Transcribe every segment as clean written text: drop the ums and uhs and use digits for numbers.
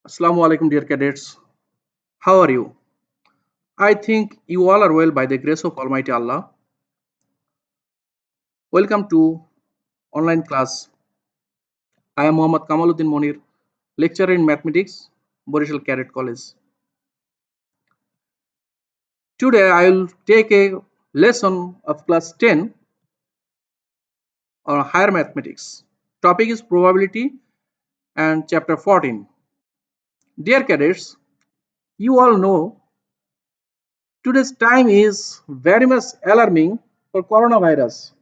Assalamu alaikum, dear cadets. How are you? I think you all are well by the grace of Almighty Allah. Welcome to online class. I am Muhammad Kamaluddin Monir, lecturer in mathematics, Borishal Cadet College. Today I will take a lesson of class 10 on higher mathematics. Topic is probability and chapter 14. Dear cadets, you all know today's time is very much alarming for coronavirus.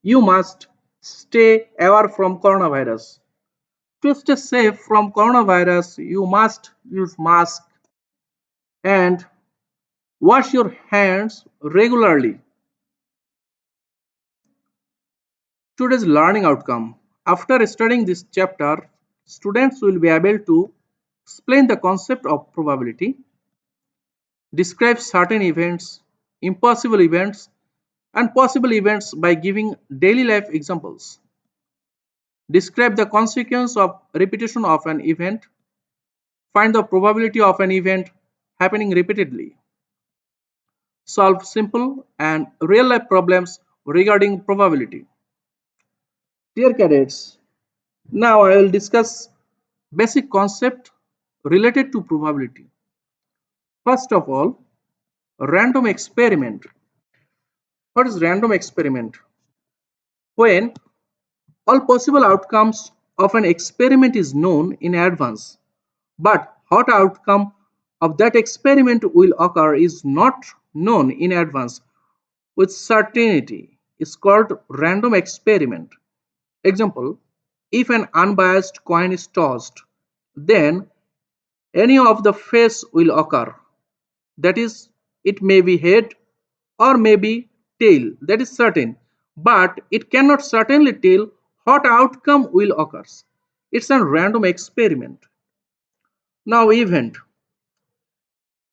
You must stay away from coronavirus. To stay safe from coronavirus, you must use mask and wash your hands regularly. Today's learning outcome. After studying this chapter, students will be able to explain the concept of probability, describe certain events, impossible events, and possible events by giving daily life examples. Describe the consequence of repetition of an event. Find the probability of an event happening repeatedly. Solve simple and real life problems regarding probability. Dear cadets, now I will discuss basic concept related to probability. First of all, random experiment. What is random experiment? When all possible outcomes of an experiment is known in advance, but what outcome of that experiment will occur is not known in advance with certainty is called random experiment. Example, if an unbiased coin is tossed, then any of the face will occur. That is, it may be head or may be tail. That is certain. But it cannot certainly tell what outcome will occur. It's a random experiment. Now, event.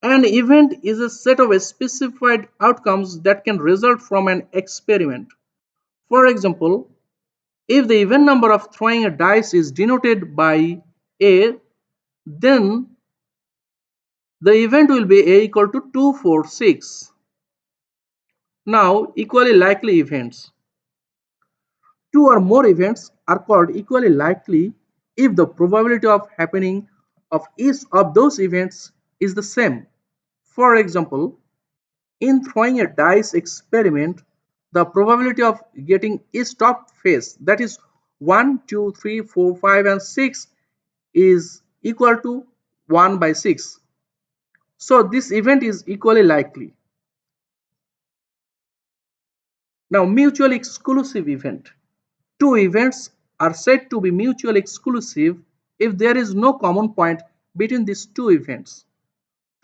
An event is a set of specified outcomes that can result from an experiment. For example, if the even number of throwing a dice is denoted by A, then the event will be A equal to 2, 4, 6. Now, equally likely events. Two or more events are called equally likely if the probability of happening of each of those events is the same. For example, in throwing a dice experiment, the probability of getting each top face, that is 1, 2, 3, 4, 5, and 6, is equal to 1 by 6. So this event is equally likely. Now, mutually exclusive event. Two events are said to be mutually exclusive if there is no common point between these two events.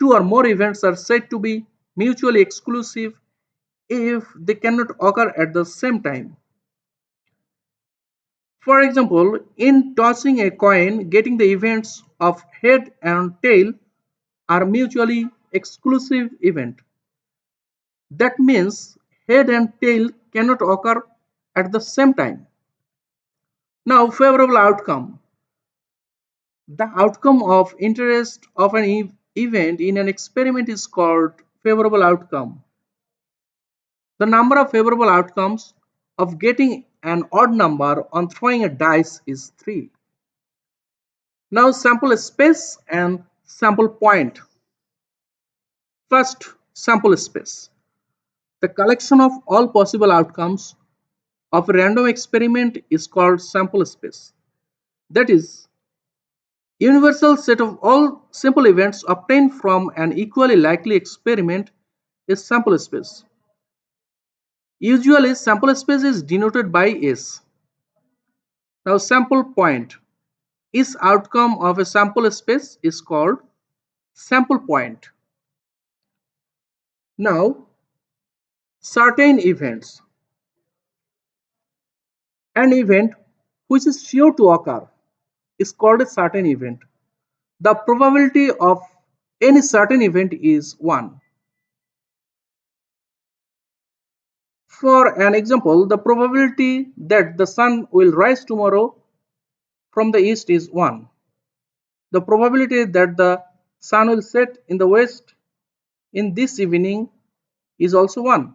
Two or more events are said to be mutually exclusive if they cannot occur at the same time. For example, in tossing a coin, getting the events of head and tail are mutually exclusive event. That means head and tail cannot occur at the same time. Now, favorable outcome. The outcome of interest of an event in an experiment is called favorable outcome. The number of favorable outcomes of getting an odd number on throwing a dice is 3. Now sample space and sample point. First, sample space. The collection of all possible outcomes of a random experiment is called sample space. That is, universal set of all simple events obtained from an equally likely experiment is sample space. Usually, sample space is denoted by S. Now, sample point. Each outcome of a sample space is called sample point. Now, certain events. An event which is sure to occur is called a certain event. The probability of any certain event is 1. For an example, the probability that the sun will rise tomorrow from the east is 1. The probability that the sun will set in the west in this evening is also 1.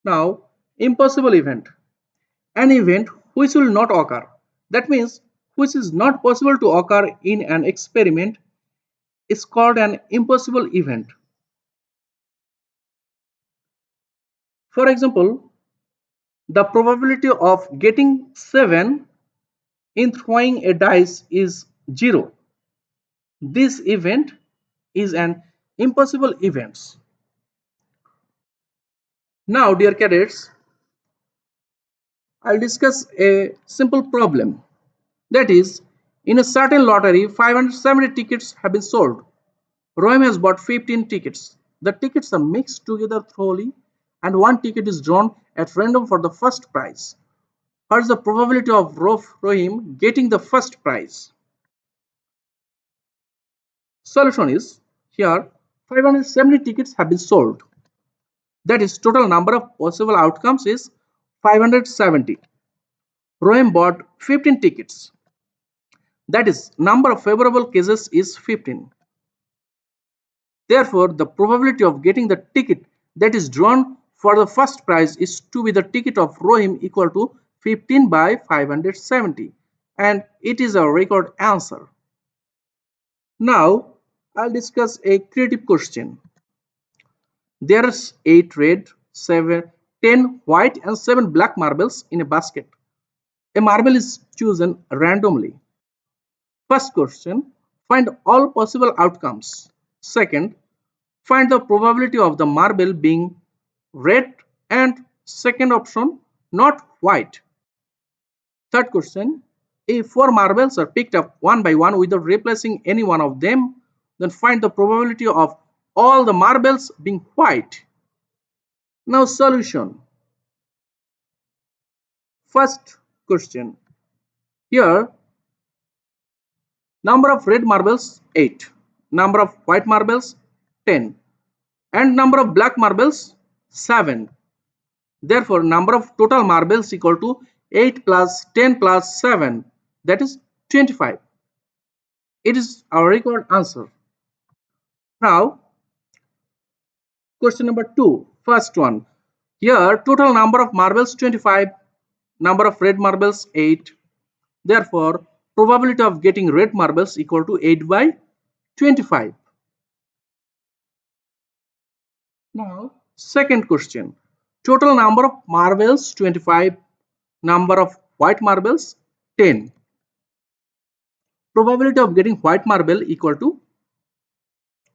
Now, impossible event. An event which will not occur. That means which is not possible to occur in an experiment is called an impossible event. For example, the probability of getting 7 in throwing a dice is 0. This event is an impossible event. Now, dear cadets, I'll discuss a simple problem. That is, in a certain lottery, 570 tickets have been sold. Roem has bought 15 tickets. The tickets are mixed together thoroughly and one ticket is drawn at random for the first prize. What is the probability of Rohim getting the first prize? Solution is, here 570 tickets have been sold. That is, total number of possible outcomes is 570. Roem bought 15 tickets. That is, number of favorable cases is 15. Therefore, the probability of getting the ticket that is drawn for the first prize is to be the ticket of Rohim equal to 15 by 570, and it is our record answer. Now, I'll discuss a creative question. There's 8 red, 10 white and 7 black marbles in a basket. A marble is chosen randomly. First question, find all possible outcomes. Second, find the probability of the marble being red and second option not white. Third question, if 4 marbles are picked up one by one without replacing any one of them, then find the probability of all the marbles being white. Now solution. First question. Here number of red marbles 8, number of white marbles 10 and number of black marbles 7. Therefore, number of total marbles equal to 8 plus 10 plus 7, that is 25. It is our record answer. Now, question number 2, first one. Here, total number of marbles 25, number of red marbles 8. Therefore, probability of getting red marbles equal to 8 by 25. Now, second question. Total number of marbles 25, number of white marbles 10. Probability of getting white marble equal to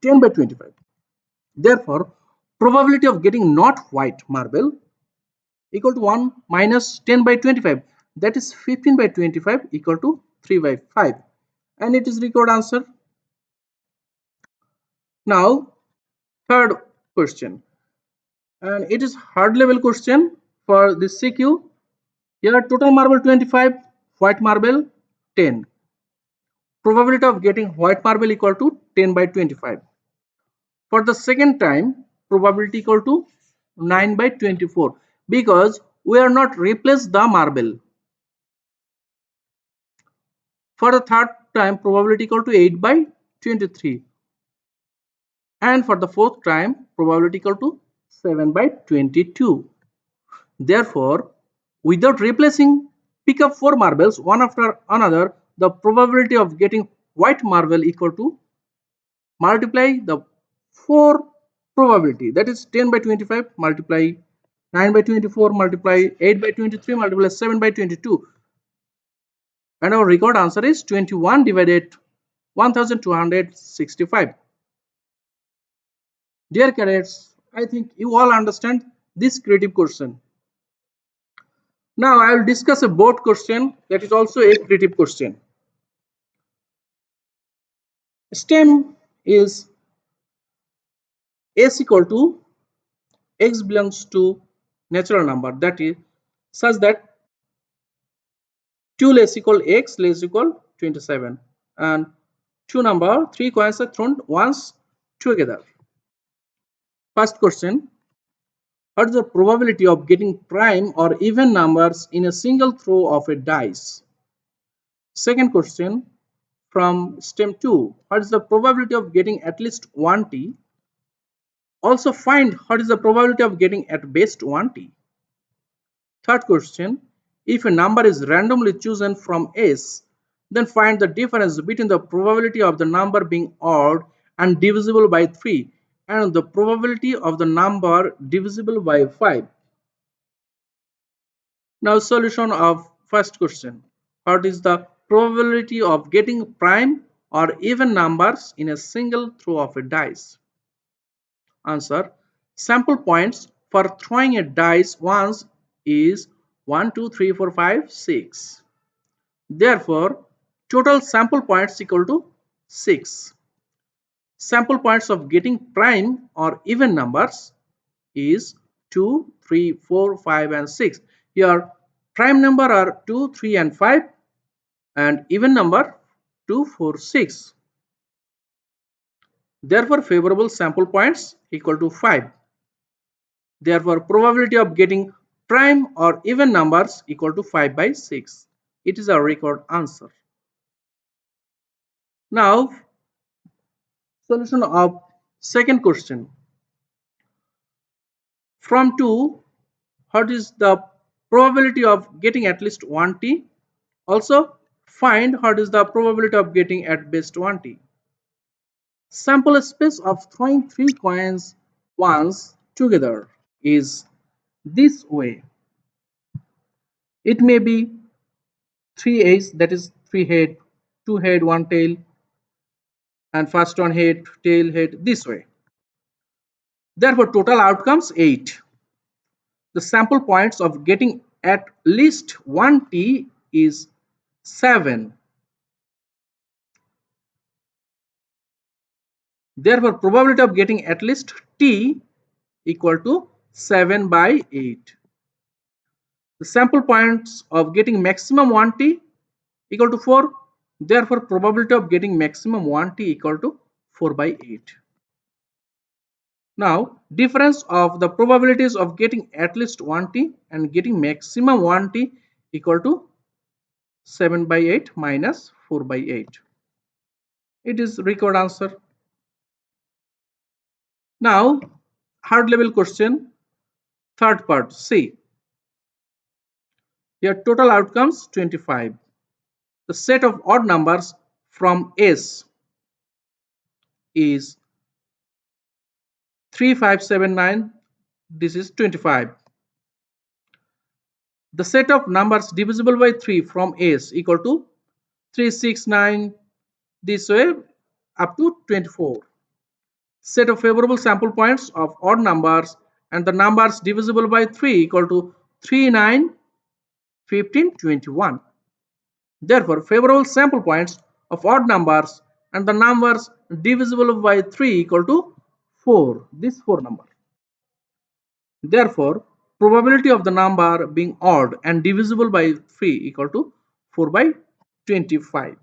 10 by 25. Therefore, probability of getting not white marble equal to 1 minus 10 by 25. That is 15 by 25 equal to 3 by 5. And it is record answer. Now, third question. And it is hard level question for this CQ. Here total marble 25, white marble 10. Probability of getting white marble equal to 10 by 25. For the second time, probability equal to 9 by 24 because we are not replaced the marble. For the third time, probability equal to 8 by 23. And for the fourth time, probability equal to 7 by 22. Therefore, without replacing, pick up 4 marbles one after another, the probability of getting white marble equal to multiply the 4 probability, that is 10 by 25 multiply 9 by 24 multiply 8 by 23 multiply 7 by 22, and our record answer is 21 divided 1265. Dear cadets, I think you all understand this creative question. Now I will discuss a board question that is also a creative question. STEM is S equal to x belongs to natural number, that is such that 2 less equal x less equal 27 and 2 number 3 coins are thrown once together. First question, what is the probability of getting prime or even numbers in a single throw of a dice? Second question, from stem 2, what is the probability of getting at least 1t? Also find what is the probability of getting at best 1t. Third question, if a number is randomly chosen from S, then find the difference between the probability of the number being odd and divisible by 3 and the probability of the number divisible by 5. Now solution of first question. What is the probability of getting prime or even numbers in a single throw of a dice? Answer. Sample points for throwing a dice once is 1, 2, 3, 4, 5, 6. Therefore, total sample points equal to 6. Sample points of getting prime or even numbers is 2, 3, 4, 5 and 6. Here prime number are 2, 3 and 5 and even number 2, 4, 6. Therefore favorable sample points equal to 5. Therefore probability of getting prime or even numbers equal to 5 by 6. It is our record answer. Now solution of second question. From 2, what is the probability of getting at least 1t? Also find what is the probability of getting at best 1t. Sample space of throwing 3 coins once together is this way. It may be 3 A's, that is 3 head, 2 head, 1 tail, and first one head, tail, head, this way. Therefore total outcomes 8. The sample points of getting at least 1t is 7. Therefore probability of getting at least t equal to 7 by 8. The sample points of getting maximum 1t equal to 4. Therefore probability of getting maximum 1t equal to 4 by 8. Now difference of the probabilities of getting at least 1t and getting maximum 1t equal to 7 by 8 minus 4 by 8. It is record answer. Now hard level question, third part, C. Here total outcomes 25. The set of odd numbers from S is 3, 5, 7, 9. This is 25. The set of numbers divisible by 3 from S equal to 3, 6, 9, this way up to 24. Set of favorable sample points of odd numbers and the numbers divisible by 3 equal to 3, 9, 15, 21. Therefore, favorable sample points of odd numbers and the numbers divisible by 3 equal to 4. This 4 number. Therefore, probability of the number being odd and divisible by 3 equal to 4 by 25.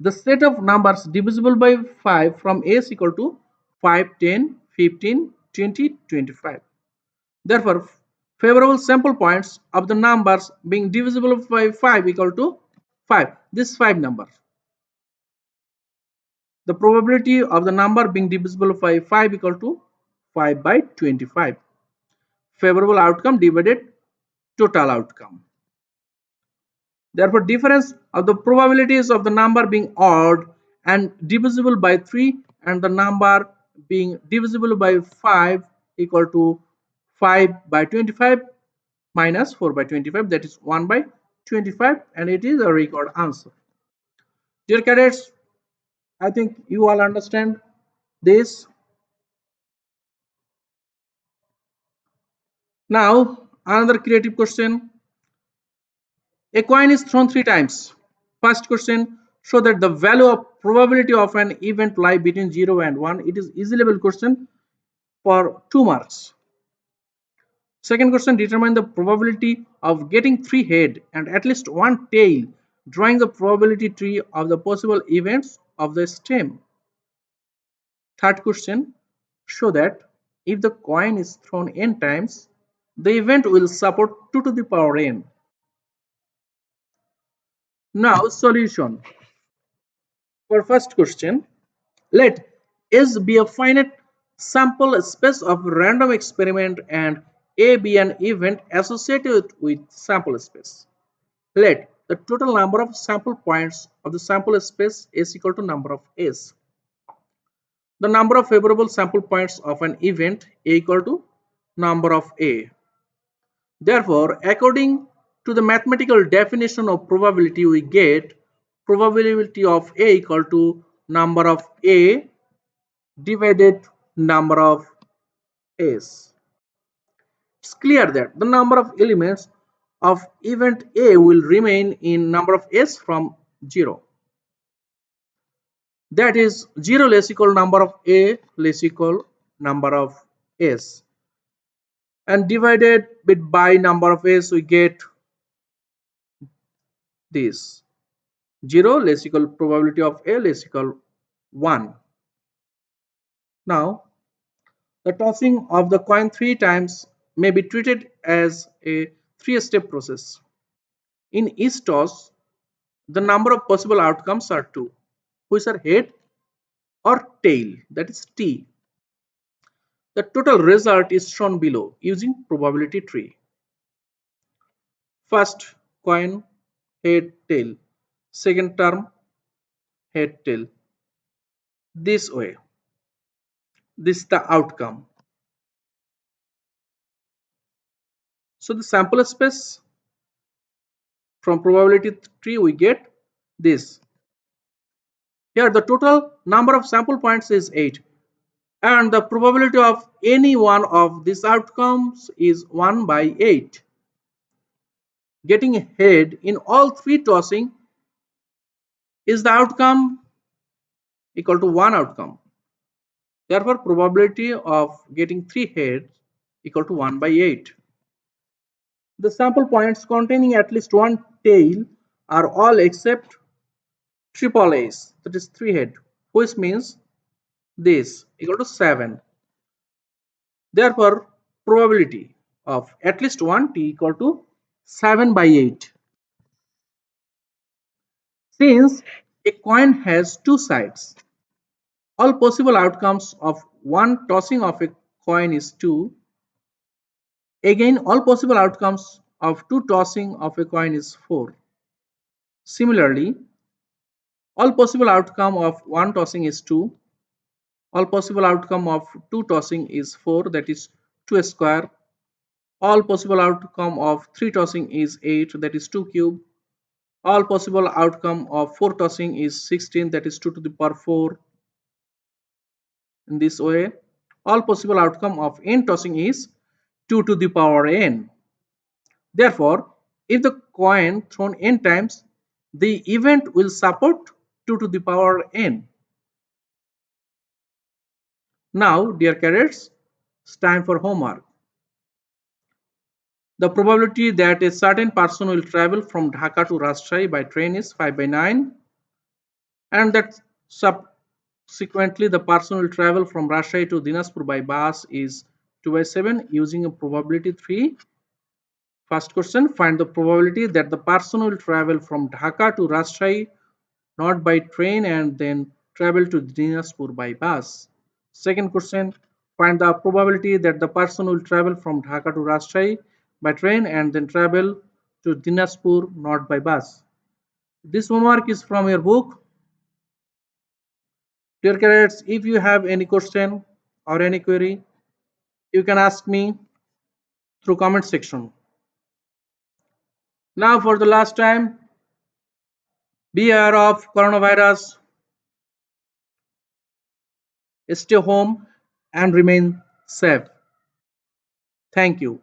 The set of numbers divisible by 5 from S equal to 5, 10, 15, 20, 25. Therefore, favorable sample points of the numbers being divisible by 5 equal to 5. This 5 number. The probability of the number being divisible by 5 equal to 5 by 25. Favorable outcome divided total outcome. Therefore, difference of the probabilities of the number being odd and divisible by 3 and the number being divisible by 5 equal to 5 by 25 minus 4 by 25, that is 1 by 25, and it is a record answer. Dear cadets, I think you all understand this. Now another creative question. A coin is thrown 3 times. First question, show that the value of probability of an event lie between 0 and 1. It is easy level question for 2 marks. Second question, determine the probability of getting 3 head and at least 1 tail, drawing the probability tree of the possible events of the stem. Third question, show that if the coin is thrown n times, the event will support 2 to the power n. Now solution. For first question, let S be a finite sample space of random experiment and A be an event associated with sample space. Let the total number of sample points of the sample space is equal to number of S. The number of favorable sample points of an event A equal to number of A. Therefore, according to the mathematical definition of probability, we get probability of A equal to number of A divided number of A's. It's clear that the number of elements of event A will remain in number of S from 0. That is 0 less equal number of A less equal number of S. And divided with by number of S, we get this 0 less equal probability of A less equal 1. Now, the tossing of the coin 3 times may be treated as a 3-step process. In each toss, the number of possible outcomes are 2, which are head or tail, that is T. The total result is shown below using probability tree. First coin, head, tail. Second term, head, tail. This way. This is the outcome. So the sample space from probability tree we get this. Here the total number of sample points is 8 and the probability of any one of these outcomes is 1 by 8. Getting head in all 3 tossing is the outcome equal to 1 outcome. Therefore probability of getting 3 heads equal to 1 by 8. The sample points containing at least one tail are all except triple A's, that is 3 head, which means this equal to 7. Therefore probability of at least one T equal to 7 by 8. Since a coin has 2 sides, all possible outcomes of one tossing of a coin is 2. Again, all possible outcomes of 2 tossing of a coin is 4. Similarly, all possible outcome of 1 tossing is 2. All possible outcome of 2 tossing is 4, that is 2 square. All possible outcome of 3 tossing is 8, that is 2 cube. All possible outcome of 4 tossing is 16, that is 2 to the power 4. In this way, all possible outcome of n tossing is 2 to the power n. Therefore, if the coin thrown n times, the event will support 2 to the power n. Now, dear cadets, it's time for homework. The probability that a certain person will travel from Dhaka to Rajshahi by train is 5 by 9, and that subsequently the person will travel from Rajshahi to Dinajpur by bus is 2 by 7 using a probability 3. First question, find the probability that the person will travel from Dhaka to Rajshahi not by train and then travel to Dinajpur by bus. Second question, find the probability that the person will travel from Dhaka to Rajshahi by train and then travel to Dinajpur not by bus. This homework is from your book. Dear cadets, if you have any question or any query, you can ask me through comment section. Now for the last time, beware of coronavirus, stay home and remain safe. Thank you.